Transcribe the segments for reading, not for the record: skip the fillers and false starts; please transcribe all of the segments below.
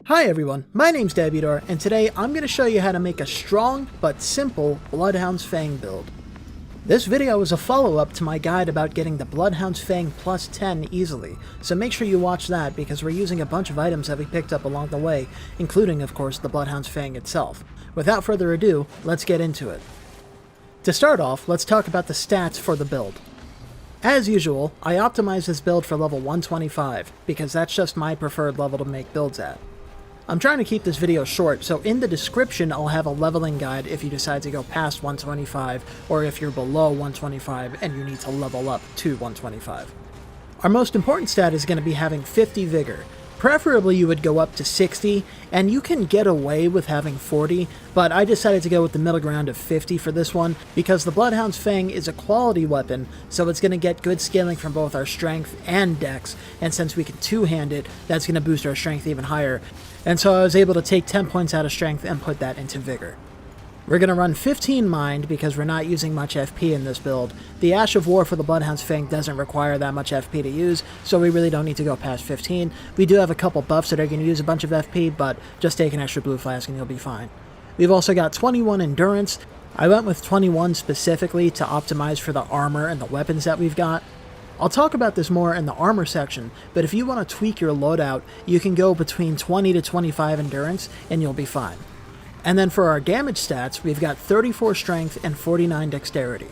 Hi everyone, my name's Debutor, and today I'm going to show you how to make a strong but simple Bloodhound's Fang build. This video is a follow-up to my guide about getting the Bloodhound's Fang plus 10 easily, so make sure you watch that because we're using a bunch of items that we picked up along the way, including of course the Bloodhound's Fang itself. Without further ado, let's get into it. To start off, let's talk about the stats for the build. As usual, I optimized this build for level 125, because that's just my preferred level to make builds at. I'm trying to keep this video short, so in the description I'll have a leveling guide if you decide to go past 125, or if you're below 125 and you need to level up to 125. Our most important stat is going to be having 50 Vigor. Preferably you would go up to 60, and you can get away with having 40, but I decided to go with the middle ground of 50 for this one, because the Bloodhound's Fang is a quality weapon, so it's going to get good scaling from both our strength and dex, and since we can two-hand it, that's going to boost our strength even higher, and so I was able to take 10 points out of strength and put that into Vigor. We're going to run 15 Mind because we're not using much FP in this build. The Ash of War for the Bloodhound's Fang doesn't require that much FP to use, so we really don't need to go past 15. We do have a couple buffs that are going to use a bunch of FP, but just take an extra blue flask and you'll be fine. We've also got 21 Endurance. I went with 21 specifically to optimize for the armor and the weapons that we've got. I'll talk about this more in the armor section, but if you want to tweak your loadout, you can go between 20 to 25 Endurance and you'll be fine. And then for our damage stats, we've got 34 Strength and 49 Dexterity.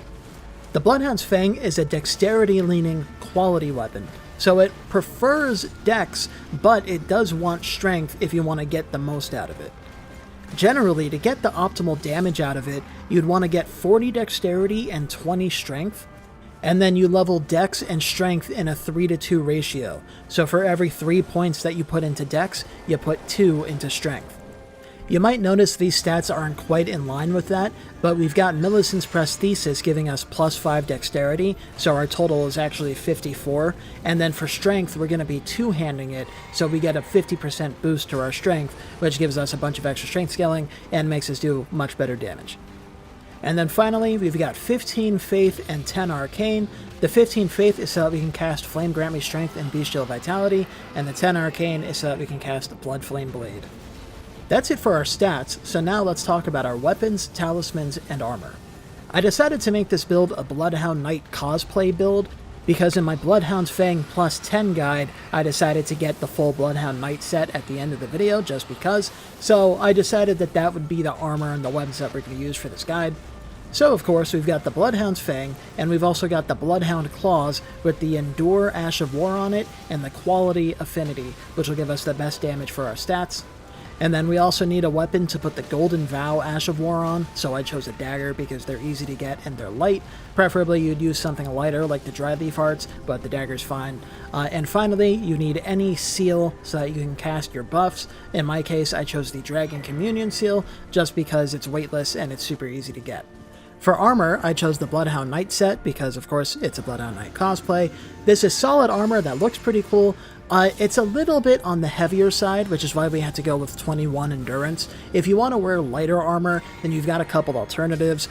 The Bloodhound's Fang is a dexterity-leaning quality weapon, so it prefers Dex, but it does want Strength if you want to get the most out of it. Generally, to get the optimal damage out of it, you'd want to get 40 Dexterity and 20 Strength, and then you level Dex and Strength in a 3-to-2 ratio, so for every 3 points that you put into Dex, you put 2 into Strength. You might notice these stats aren't quite in line with that, but we've got Millicent's Prosthesis giving us plus 5 Dexterity, so our total is actually 54, and then for Strength we're going to be two-handing it, so we get a 50% boost to our Strength, which gives us a bunch of extra Strength scaling and makes us do much better damage. And then finally, we've got 15 Faith and 10 Arcane. The 15 Faith is so that we can cast Flame Grant Me Strength and Bestial Vitality, and the 10 Arcane is so that we can cast Blood Flame Blade. That's it for our stats, so now let's talk about our weapons, talismans, and armor. I decided to make this build a Bloodhound Knight cosplay build, because in my Bloodhound's Fang plus 10 guide, I decided to get the full Bloodhound Knight set at the end of the video, just because, so I decided that that would be the armor and the weapons that we're going to use for this guide. So of course, we've got the Bloodhound's Fang, and we've also got the Bloodhound Claws with the Endure Ash of War on it, and the Quality Affinity, which will give us the best damage for our stats. And then we also need a weapon to put the Golden Vow Ash of War on, so I chose a dagger because they're easy to get and they're light. Preferably you'd use something lighter like the Dry Leaf Hearts, but the dagger's fine. And finally, you need any seal so that you can cast your buffs. In my case, I chose the Dragon Communion Seal just because it's weightless and it's super easy to get. For armor, I chose the Bloodhound Knight set because, of course, it's a Bloodhound Knight cosplay. This is solid armor that looks pretty cool. It's a little bit on the heavier side, which is why we had to go with 21 Endurance. If you want to wear lighter armor, then you've got a couple alternatives.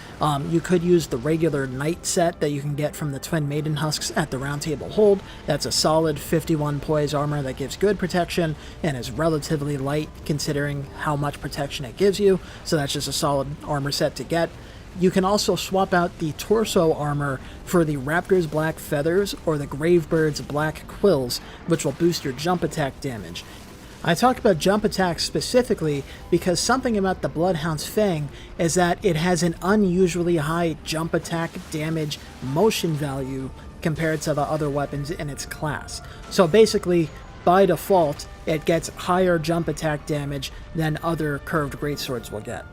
You could use the regular Knight set that you can get from the Twin Maiden Husks at the Round Table Hold. That's a solid 51 poise armor that gives good protection and is relatively light considering how much protection it gives you, so that's just a solid armor set to get. You can also swap out the torso armor for the Raptor's Black Feathers or the Gravebird's Black Quills, which will boost your jump attack damage. I talk about jump attacks specifically because something about the Bloodhound's Fang is that it has an unusually high jump attack damage motion value compared to the other weapons in its class. So basically, by default, it gets higher jump attack damage than other curved greatswords will get.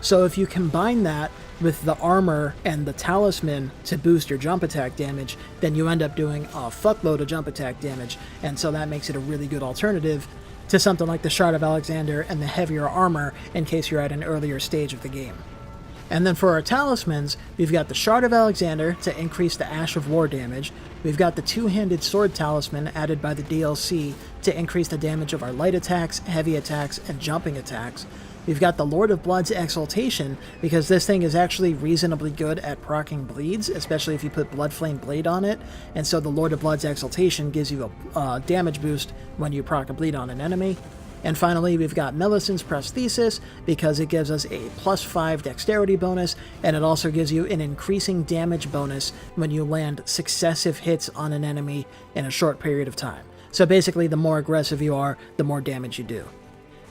So if you combine that with the armor and the talisman to boost your jump attack damage, then you end up doing a fuckload of jump attack damage, and so that makes it a really good alternative to something like the Shard of Alexander and the heavier armor in case you're at an earlier stage of the game. And then for our talismans, we've got the Shard of Alexander to increase the Ash of War damage, we've got the Two-Handed Sword Talisman added by the DLC to increase the damage of our light attacks, heavy attacks, and jumping attacks, we've got the Lord of Blood's Exaltation, because this thing is actually reasonably good at proccing bleeds, especially if you put Blood Flame Blade on it, and so the Lord of Blood's Exaltation gives you a damage boost when you proc a bleed on an enemy. And finally, we've got Millicent's Prosthesis, because it gives us a +5 dexterity bonus, and it also gives you an increasing damage bonus when you land successive hits on an enemy in a short period of time. So basically, the more aggressive you are, the more damage you do.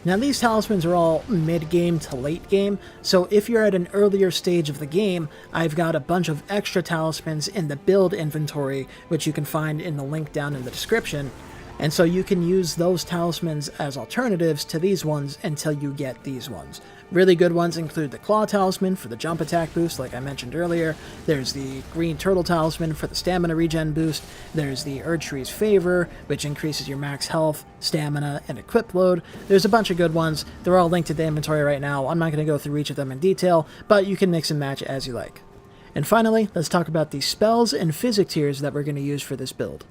Now, these talismans are all mid-game to late game, so if you're at an earlier stage of the game, I've got a bunch of extra talismans in the build inventory, which you can find in the link down in the description, and so you can use those talismans as alternatives to these ones until you get these ones. Really good ones include the Claw Talisman for the jump attack boost, like I mentioned earlier. There's the Green Turtle Talisman for the stamina regen boost. There's the Erdtree's Favor, which increases your max health, stamina, and equip load. There's a bunch of good ones. They're all linked to the inventory right now. I'm not going to go through each of them in detail, but you can mix and match as you like. And finally, let's talk about the spells and physic tiers that we're going to use for this build.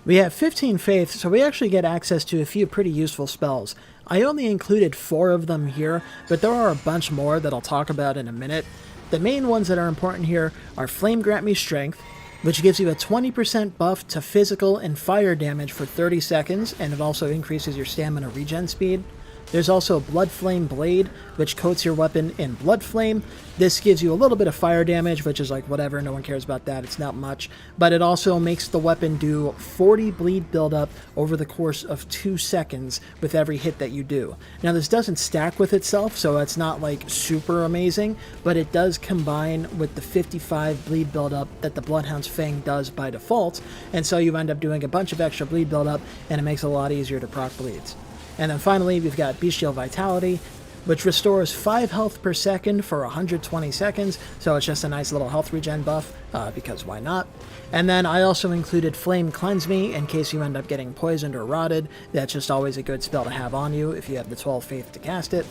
We have 15 faith, so we actually get access to a few pretty useful spells. I only included 4 of them here, but there are a bunch more that I'll talk about in a minute. The main ones that are important here are Flame Grant Me Strength, which gives you a 20% buff to physical and fire damage for 30 seconds, and it also increases your stamina regen speed. There's also Blood Flame Blade, which coats your weapon in Blood Flame. This gives you a little bit of fire damage, which is like whatever, no one cares about that, it's not much. But it also makes the weapon do 40 bleed buildup over the course of 2 seconds with every hit that you do. Now this doesn't stack with itself, so it's not like super amazing, but it does combine with the 55 bleed buildup that the Bloodhound's Fang does by default, and so you end up doing a bunch of extra bleed buildup, and it makes it a lot easier to proc bleeds. And then finally, we've got Bestial Vitality, which restores 5 health per second for 120 seconds, so it's just a nice little health regen buff, because why not? And then I also included Flame Cleanse Me in case you end up getting poisoned or rotted. That's just always a good spell to have on you if you have the 12 faith to cast it.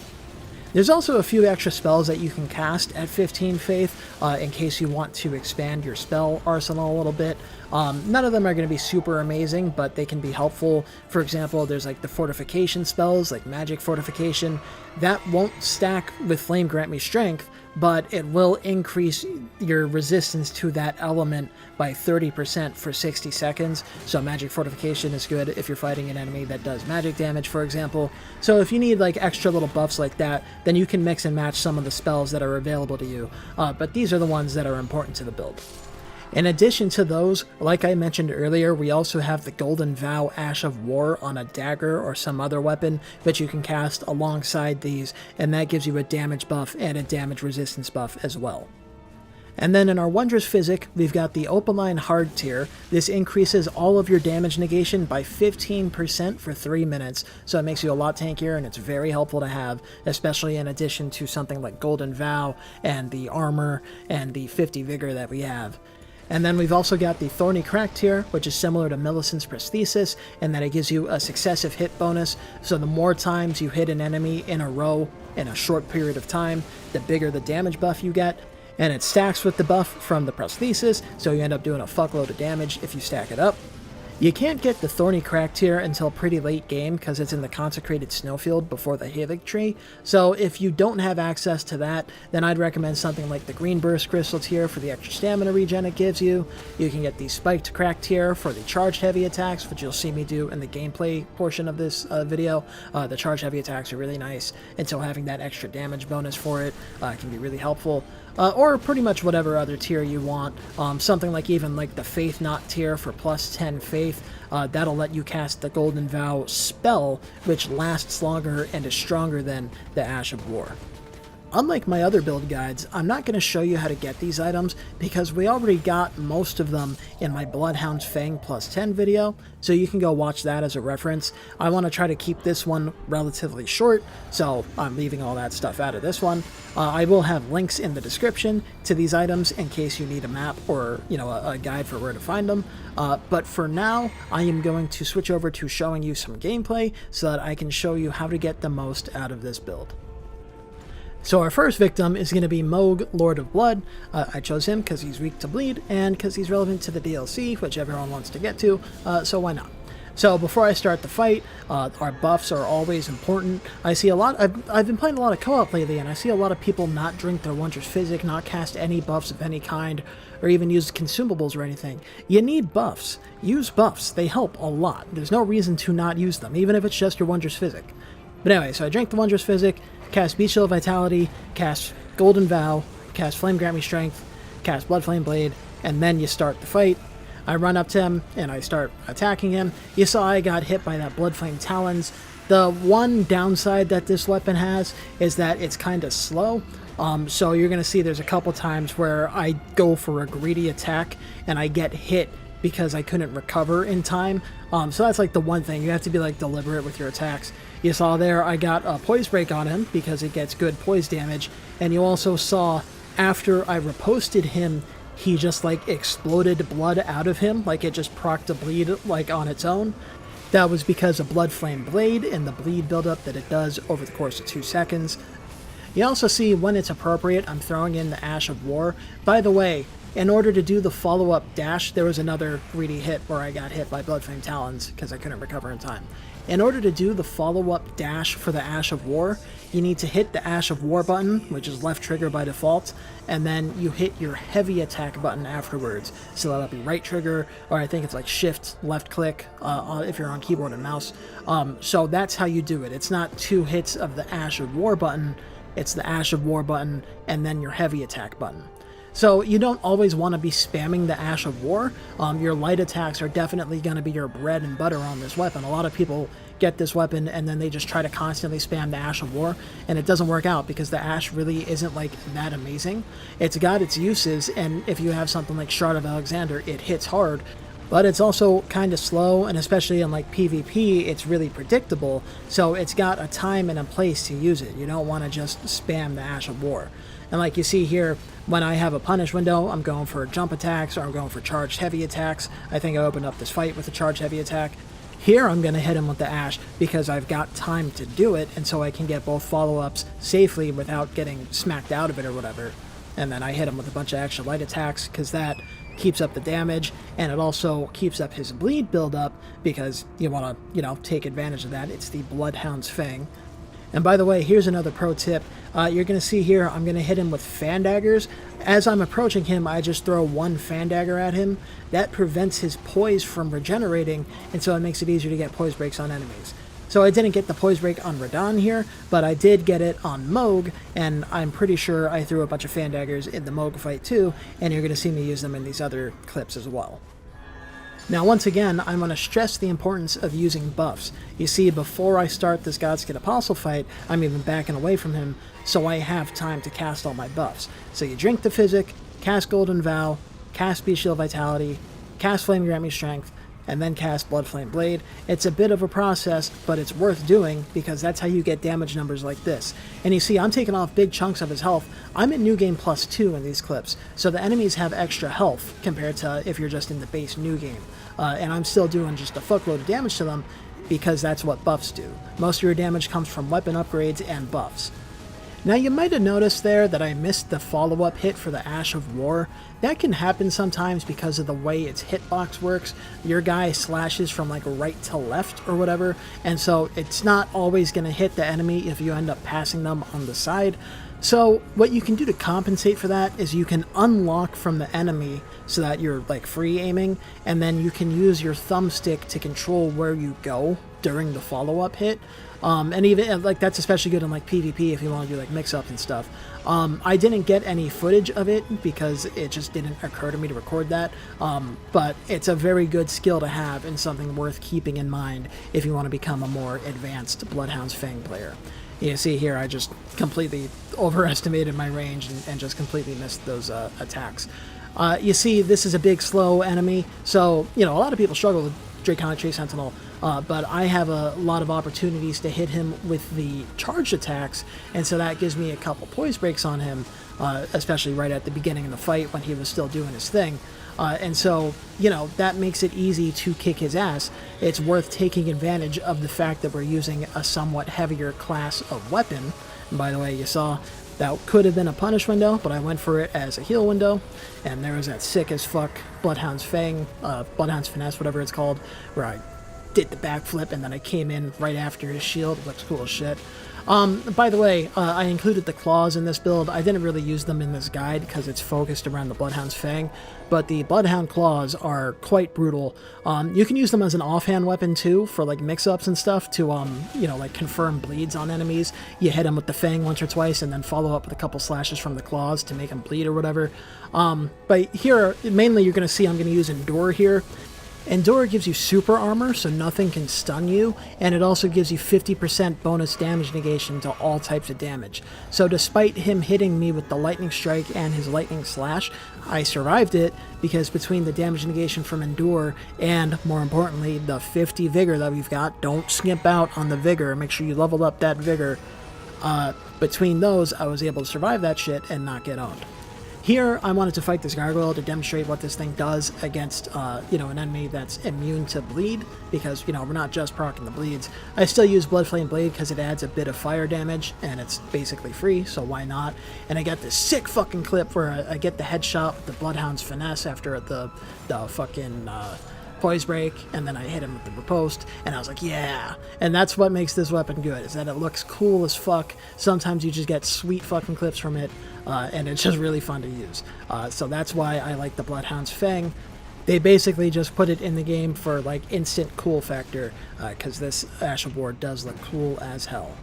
There's also a few extra spells that you can cast at 15 faith in case you want to expand your spell arsenal a little bit. None of them are going to be super amazing, but they can be helpful. For example, there's like the fortification spells, like Magic Fortification. That won't stack with Flame Grant Me Strength, but it will increase your resistance to that element by 30% for 60 seconds. So Magic Fortification is good if you're fighting an enemy that does magic damage, for example. So if you need like extra little buffs like that, then you can mix and match some of the spells that are available to you. But these are the ones that are important to the build. In addition to those, like I mentioned earlier, we also have the Golden Vow Ash of War on a dagger or some other weapon that you can cast alongside these, and that gives you a damage buff and a damage resistance buff as well. And then in our Wondrous Physic, we've got the Opaline Hard tier. This increases all of your damage negation by 15% for 3 minutes, so it makes you a lot tankier, and it's very helpful to have, especially in addition to something like Golden Vow and the armor and the 50 Vigor that we have. And then we've also got the Thorny Crack tier, which is similar to Millicent's Prosthesis, in that it gives you a successive hit bonus, so the more times you hit an enemy in a row in a short period of time, the bigger the damage buff you get. And it stacks with the buff from the Prosthesis, so you end up doing a fuckload of damage if you stack it up. You can't get the Thorny Crack tier until pretty late game because it's in the Consecrated Snowfield before the Havoc Tree, so if you don't have access to that, then I'd recommend something like the Green Burst Crystal tier for the extra stamina regen it gives you. You can get the Spiked Crack tier for the charged heavy attacks, which you'll see me do in the gameplay portion of this video. The charged heavy attacks are really nice, and so having that extra damage bonus for it can be really helpful. Or pretty much whatever other tier you want. Something like even like the Faith Knot tier for plus 10 faith. That'll let you cast the Golden Vow spell, which lasts longer and is stronger than the Ash of War. Unlike my other build guides, I'm not going to show you how to get these items because we already got most of them in my Bloodhound's Fang plus 10 video, so you can go watch that as a reference. I want to try to keep this one relatively short, so I'm leaving all that stuff out of this one. I will have links in the description to these items in case you need a map or, a guide for where to find them. But for now, I am going to switch over to showing you some gameplay so that I can show you how to get the most out of this build. So our first victim is going to be Mohg, Lord of Blood. I chose him because he's weak to bleed and because he's relevant to the DLC, which everyone wants to get to, so why not? So before I start the fight, our buffs are always important. I see a lot, I've been playing a lot of co-op lately, and I see a lot of people not drink their Wondrous Physic, not cast any buffs of any kind, or even use consumables or anything. You need buffs. Use buffs. They help a lot. There's no reason to not use them, even if it's just your Wondrous Physic. But anyway, so I drink the Wondrous Physic, cast Beast Shield of Vitality, cast Golden Vow, cast Flame Grant Me Strength, cast Blood Flame Blade, and then you start the fight. I run up to him, and I start attacking him. You saw I got hit by that Blood Flame Talons. The one downside that this weapon has is that it's kind of slow. So you're going to see there's a couple times where I go for a greedy attack, and I get hit because I couldn't recover in time. So that's like the one thing. You have to be like deliberate with your attacks. You saw there I got a Poise Break on him because it gets good poise damage. And you also saw after I riposted him, he just like exploded blood out of him, like it just procced a bleed like on its own. That was because of Blood Flame Blade and the bleed buildup that it does over the course of 2 seconds. You also see when it's appropriate, I'm throwing in the Ash of War. By the way, in order to do the follow-up dash, there was another greedy hit where I got hit by Blood Flame Talons because I couldn't recover in time. In order to do the follow-up dash for the Ash of War, you need to hit the Ash of War button, which is left trigger by default, and then you hit your heavy attack button afterwards. So that'll be right trigger, or I think it's like shift, left click, if you're on keyboard and mouse. So that's how you do it. It's not 2 hits of the Ash of War button, it's the Ash of War button, and then your heavy attack button. So you don't always want to be spamming the Ash of War. Your light attacks are definitely going to be your bread and butter on this weapon. A lot of people get this weapon and then they just try to constantly spam the Ash of War, and it doesn't work out because the Ash really isn't like that amazing. It's got its uses, and if you have something like Shard of Alexander, it hits hard, but it's also kind of slow, and especially in like PvP, it's really predictable, so it's got a time and a place to use it. You don't want to just spam the Ash of War. And like you see here, when I have a punish window, I'm going for jump attacks or I'm going for charged heavy attacks. I think I opened up this fight with a charged heavy attack. Here I'm going to hit him with the Ash because I've got time to do it, and so I can get both follow-ups safely without getting smacked out of it or whatever. And then I hit him with a bunch of extra light attacks because that keeps up the damage, and it also keeps up his bleed buildup because you want to, take advantage of that. It's the Bloodhound's Fang. And by the way, here's another pro tip. You're going to see here, I'm going to hit him with fan daggers. As I'm approaching him, I just throw one fan dagger at him. That prevents his poise from regenerating, and so it makes it easier to get poise breaks on enemies. So I didn't get the poise break on Radahn here, but I did get it on Mohg, and I'm pretty sure I threw a bunch of fan daggers in the Mohg fight too, and you're going to see me use them in these other clips as well. Now once again, I'm going to stress the importance of using buffs. You see, before I start this Godskid Apostle fight, I'm even backing away from him, so I have time to cast all my buffs. So you drink the Physic, cast Golden Vow, cast Beast Shield Vitality, cast Flame Grant Me Strength, and then cast Blood Flame Blade. It's a bit of a process, but it's worth doing because that's how you get damage numbers like this. And you see, I'm taking off big chunks of his health. I'm at New Game +2 in these clips, so the enemies have extra health compared to if you're just in the base New Game. And I'm still doing just a fuckload of damage to them because that's what buffs do. Most of your damage comes from weapon upgrades and buffs. Now you might have noticed there that I missed the follow-up hit for the Ash of War. That can happen sometimes because of the way its hitbox works. Your guy slashes from like right to left or whatever, and so it's not always going to hit the enemy if you end up passing them on the side. So what you can do to compensate for that is you can unlock from the enemy so that you're like free aiming, and then you can use your thumbstick to control where you go during the follow-up hit. And even like that's especially good in like PvP if you want to do like mix-ups and stuff. I didn't get any footage of it because it just didn't occur to me to record that, but it's a very good skill to have and something worth keeping in mind if you want to become a more advanced Bloodhound's Fang player. You see here I just completely overestimated my range and just completely missed those attacks. You see this is a big slow enemy, so a lot of people struggle with Draconic Tree Sentinel, but I have a lot of opportunities to hit him with the charged attacks, and so that gives me a couple poise breaks on him, especially right at the beginning of the fight when he was still doing his thing. And so, that makes it easy to kick his ass. It's worth taking advantage of the fact that we're using a somewhat heavier class of weapon. And by the way, you saw that could have been a punish window, but I went for it as a heal window. And there was that sick as fuck Bloodhound's Fang, Bloodhound's Finesse, whatever it's called, where I did the backflip, and then I came in right after his shield. It looks cool as shit. By the way, I included the claws in this build. I didn't really use them in this guide because it's focused around the Bloodhound's Fang, but the Bloodhound claws are quite brutal. You can use them as an offhand weapon too, for like mix-ups and stuff to, you know, like confirm bleeds on enemies. You hit them with the Fang once or twice and then follow up with a couple slashes from the claws to make them bleed or whatever. But here, mainly you're going to see I'm going to use Endure here. Endure gives you super armor, so nothing can stun you, and it also gives you 50% bonus damage negation to all types of damage. So despite him hitting me with the lightning strike and his lightning slash, I survived it because between the damage negation from Endure and, more importantly, the 50 Vigor that we've got, don't skimp out on the Vigor, make sure you level up that Vigor. Between those, I was able to survive that shit and not get owned. Here, I wanted to fight this gargoyle to demonstrate what this thing does against, you know, an enemy that's immune to bleed, because, you know, we're not just proccing the bleeds. I still use Blood Flame Blade because it adds a bit of fire damage, and it's basically free, so why not? And I got this sick fucking clip where I get the headshot with the Bloodhound's Finesse after the fucking poise break, and then I hit him with the riposte, and I was like, yeah. And that's what makes this weapon good, is that it looks cool as fuck. Sometimes you just get sweet fucking clips from it, and it's just really fun to use. So that's why I like the Bloodhound's Fang. They basically just put it in the game for like instant cool factor, because this Ash of War does look cool as hell.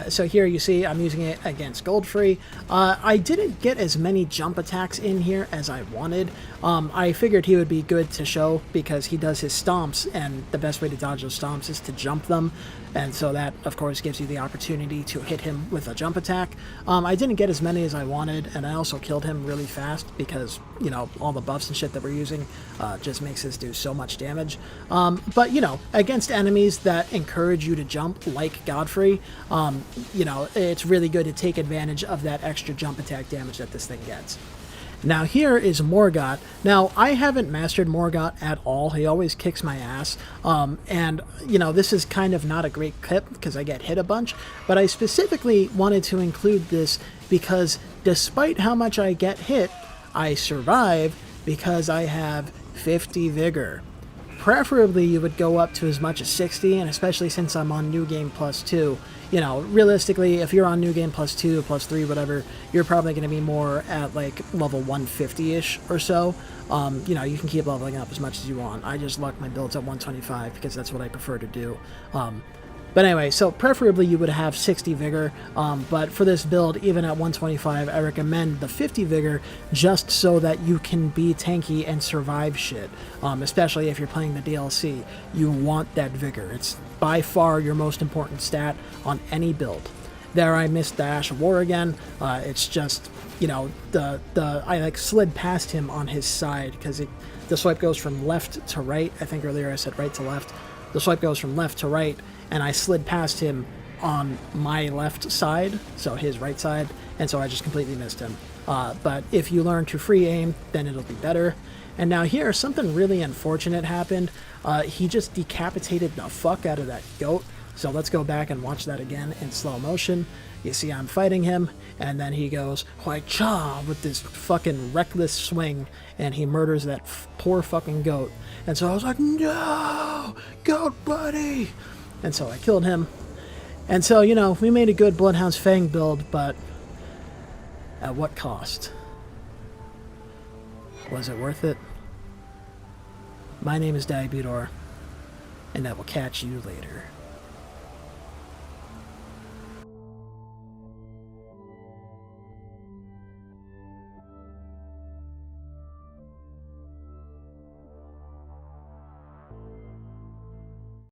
So here you see I'm using it against Godfrey. I didn't get as many jump attacks in here as I wanted. I figured he would be good to show because he does his stomps, and the best way to dodge those stomps is to jump them. And so that, of course, gives you the opportunity to hit him with a jump attack. I didn't get as many as I wanted, and I also killed him really fast because, you know, all the buffs and shit that we're using just makes this do so much damage. But, you know, against enemies that encourage you to jump, like Godfrey, you know, it's really good to take advantage of that extra jump attack damage that this thing gets. Now here is Morgott. Now, I haven't mastered Morgott at all. He always kicks my ass. And, you know, this is kind of not a great clip because I get hit a bunch. But I specifically wanted to include this because despite how much I get hit, I survive because I have 50 Vigor. Preferably, you would go up to as much as 60, and especially since I'm on New Game Plus 2, you know, realistically, if you're on New Game Plus 2, Plus 3, whatever, you're probably going to be more at, like, level 150-ish or so. You know, you can keep leveling up as much as you want. I just lock my builds at 125 because that's what I prefer to do. But anyway, so preferably you would have 60 Vigor, but for this build, even at 125, I recommend the 50 Vigor just so that you can be tanky and survive shit, especially if you're playing the DLC. You want that Vigor. It's by far your most important stat on any build. There I missed the Ash of War again. It's just, you know, I like slid past him on his side because the swipe goes from left to right. I think earlier I said right to left. The swipe goes from left to right, and I slid past him on my left side, so his right side, and so I just completely missed him. But if you learn to free aim, then it'll be better. And now here, something really unfortunate happened. He just decapitated the fuck out of that goat. So let's go back and watch that again in slow motion. You see I'm fighting him, and then he goes, Huai-cha, with this fucking reckless swing, and he murders that poor fucking goat. And so I was like, no, goat buddy! And so I killed him. And so, you know, we made a good Bloodhound's Fang build, but at what cost? Was it worth it? My name is Diabutor, and I will catch you later.